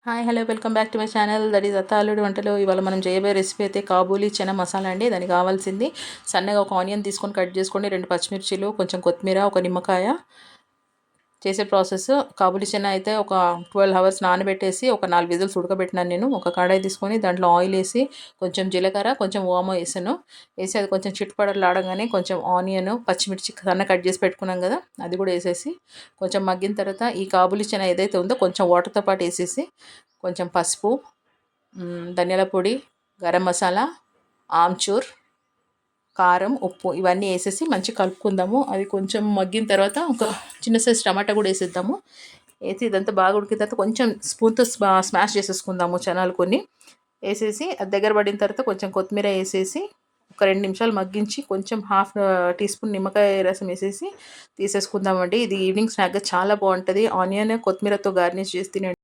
Hi hello welcome back to my channel that is అత్త అల్లుడు వంటలు. ఇవాళ మనం చేయబోయే రెసిపీ అయితే కాబూలీ చనా మసాలా అండి. దానికి కావాల్సింది సన్నగా ఒక ఆనియన్ తీసుకొని కట్ చేసుకోండి, 2 పచ్చిమిర్చిలు, కొంచెం కొత్తిమీర, ఒక నిమ్మకాయ. చేసే ప్రాసెస్ కాబూలీ చనా అయితే ఒక 12 అవర్స్ నానబెట్టేసి ఒక 4 విజిల్స్ ఉడకబెట్టినాను నేను. ఒక కడాయి తీసుకొని దాంట్లో ఆయిల్ వేసి కొంచెం జీలకర్ర, కొంచెం ఓమో వేసాను. వేసి అది కొంచెం చిట్టుపడలాడగానే కొంచెం ఆనియన్, పచ్చిమిర్చి సన్న కట్ చేసి పెట్టుకున్నాం కదా, అది కూడా వేసేసి కొంచెం మగ్గిన తర్వాత ఈ కాబూలీ చనా ఏదైతే ఉందో కొంచెం వాటర్తో పాటు వేసేసి కొంచెం పసుపు, ధనియాల పొడి, గరం మసాలా, ఆమ్చూర్, కారం, ఉప్పు ఇవన్నీ వేసేసి మంచిగా కలుపుకుందాము. అది కొంచెం మగ్గిన తర్వాత ఒక చిన్న సైజ్ టమాటా కూడా వేసేద్దాము. వేసి ఇదంతా బాగా ఉడికిన తర్వాత కొంచెం స్పూన్తో స్మాష్ చేసేసుకుందాము చనాలు కొన్ని. వేసేసి అది దగ్గర పడిన తర్వాత కొంచెం కొత్తిమీర వేసేసి ఒక 2 నిమిషాలు మగ్గించి కొంచెం హాఫ్ టీ స్పూన్ నిమ్మకాయ రసం వేసేసి తీసేసుకుందామండి. ఇది ఈవినింగ్ స్నాక్గా చాలా బాగుంటుంది. ఆనియన్ కొత్తిమీరతో గార్నిష్ చేసి తినండి.